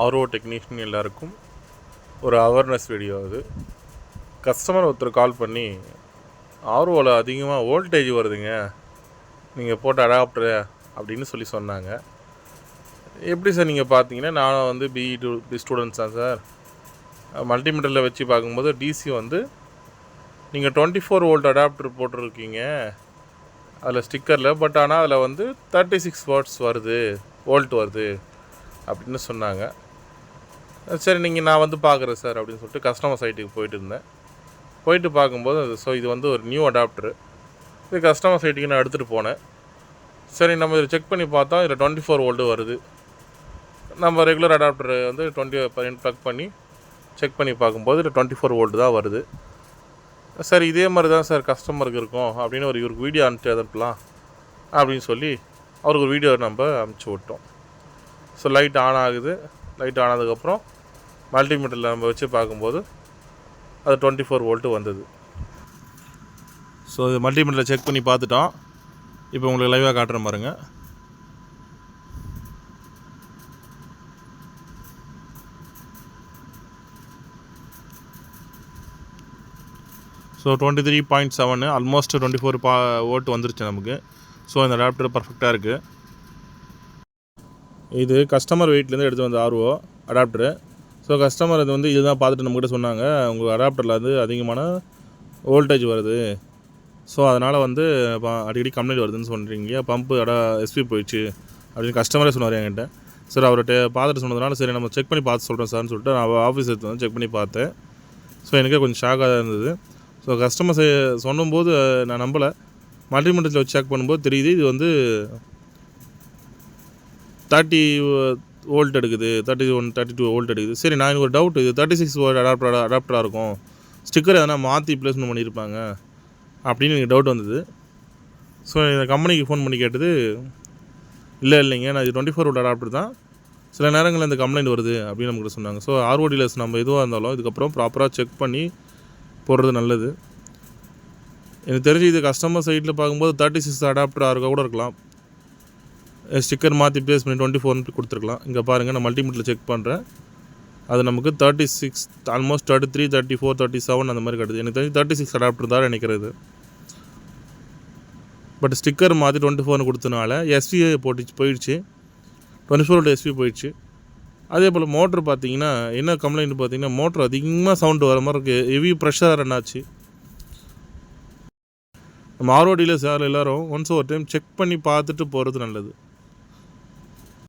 RO technician எல்லாருக்கும் ஒரு awareness video அது. கஸ்டமர் ஒருத்தர் கால் பண்ணி ஆர்ஓவில் அதிகமாக வோல்டேஜ் வருதுங்க, நீங்கள் போட்ட அடாப்டரு அப்படின்னு சொன்னாங்க. எப்படி சார் நீங்கள் பார்த்தீங்கன்னா, நான் வந்து பி ஸ்டூடெண்ட்ஸ் தான் சார். மல்டிமீட்டரில் வச்சு பார்க்கும்போது டிசி வந்து நீங்கள் 24 வோல்ட் அடாப்டர் போட்டிருக்கீங்க அதில் ஸ்டிக்கரில், பட் ஆனால் அதில் வந்து 36 வாட்ஸ் வருது, வோல்ட் வருது அப்படின்னு சொன்னாங்க. சரி நான் வந்து பார்க்குறேன் சார் அப்படின்னு சொல்லிட்டு கஸ்டமர் சைட்டுக்கு போயிட்டு இருந்தேன். போயிட்டு பார்க்கும்போது இது வந்து ஒரு நியூ அடாப்டரு. இது கஸ்டமர் சைட்டுக்கு நான் எடுத்துகிட்டு போனேன். சரி நம்ம இதை செக் பண்ணி பார்த்தா இதில் 24 வோல்ட்டு வருது. நம்ம ரெகுலர் அடாப்டரு வந்து 20 ப்ளக் பண்ணி செக் பண்ணி பார்க்கும்போது இதில் 24 வோல்ட்டு தான் வருது. சரி இதே மாதிரி தான் சார் கஸ்டமருக்கு இருக்கும் அப்படின்னு இவருக்கு வீடியோ அனுப்பிக்கலாம் அப்படின்னு சொல்லி அவருக்கு ஒரு வீடியோ நம்ம அனுப்பிச்சி விட்டோம். ஸோ லைட் ஆன் ஆகுது. லைட் ஆனதுக்கப்புறம் மல்டிமீட்டரில் நம்ம வச்சு பார்க்கும்போது அது 24 வோல்ட்டு வந்தது. ஸோ இது மல்டிமீட்டரில் செக் பண்ணி பார்த்துட்டோம். இப்போ உங்களுக்கு லைவாக காட்டுறேன் பாருங்கள். ஸோ 23.7 ஆல்மோஸ்ட் 24 வோல்ட் வந்துருச்சு நமக்கு. ஸோ இந்த அடாப்டர் பர்ஃபெக்டாக இருக்குது. இது கஸ்டமர் வெயிட்லேருந்து எடுத்து வந்த ஆர்ஓ அடாப்டரு. ஸோ கஸ்டமர் அது வந்து இதுதான் பார்த்துட்டு நம்மக்கிட்ட சொன்னாங்க, உங்கள் அடாப்டரில் வந்து அதிகமான வோல்டேஜ் வருது, ஸோ அதனால் வந்து அடிக்கடி கம்ப்ளைண்ட் வருதுன்னு சொல்கிறீங்க, பம்பு எஸ்பி போயிடுச்சு அப்படின்னு கஸ்டமரே சொன்னார் என்கிட்ட. சார் அவர்கிட்ட பார்த்துட்டு சொன்னதுனால சரி நம்ம செக் பண்ணி பார்த்து சொல்கிறேன் சார்னு சொல்லிட்டு நான் ஆஃபீஸ் எடுத்து வந்து செக் பண்ணி பார்த்தேன். ஸோ எனக்கே கொஞ்சம் ஷாக்காக இருந்தது. ஸோ கஸ்டமர் சொல்லும்போது நான் நம்பலை. மல்டிமீட்டரில் வச்சு செக் பண்ணும்போது தெரியுது இது வந்து 30 வோல்ட் எடுக்குது, 31 32 வோல்ட் எடுக்குது. சரி நான் எனக்கு ஒரு டவுட், இது 36 வோல்ட் அடாப்டராக இருக்கும், ஸ்டிக்கர் எதனா மாற்றி ப்ளேஸ்மெண்ட் பண்ணியிருப்பாங்க அப்படின்னு எனக்கு டவுட் வந்தது. ஸோ இந்த கம்பெனிக்கு ஃபோன் பண்ணி கேட்டது, இல்லைங்க நான் இது 24 வோல்ட் அடாப்டர் தான், சில நேரங்களில் இந்த கம்ப்ளைண்ட் வருது அப்படின்னு நமக்கு சொன்னாங்க. ஸோ ஆர்ஓ டீலர்ஸ் நம்ம எதுவாக இருந்தாலும் இதுக்கப்புறம் ப்ராப்பராக செக் பண்ணி போடுறது நல்லது. எனக்கு தெரிஞ்சு இது கஸ்டமர் சைட்டில் பார்க்கும்போது 36 அடாப்டராக இருக்க கூட இருக்கலாம், ஸ்டிக்கர் மாற்றி ப்ளேஸ் பண்ணி 24 கொடுத்துருக்கலாம். இங்கே பாருங்கள், நான் மல்டிமீட்டரில் செக் பண்ணுறேன், அது நமக்கு 36 ஆல்மோஸ்ட் 33 34 37 அந்த மாதிரி கட்டுது. எனக்கு தெரிஞ்சு 36 அடாப்டர் தான் நினைக்கிறது. பட் ஸ்டிக்கர் மாற்றி 24 கொடுத்தனால எஸ்வி போயிடுச்சு, 24 வோல்ட் எஸ்வி போயிடுச்சு. அதே போல் மோட்ரு பார்த்தீங்கன்னா என்ன கம்ப்ளைண்ட் பார்த்தீங்கன்னா, மோட்ரு அதிகமாக சவுண்டு வர மாதிரி இருக்குது, ஹெவி ப்ரெஷர் ரன் ஆச்சு. நம்ம ஆர்ஓ டீலர்ஸ் எல்லோரும் ஒன்ஸ் ஒரு டைம் செக் பண்ணி பார்த்துட்டு போகிறது நல்லது.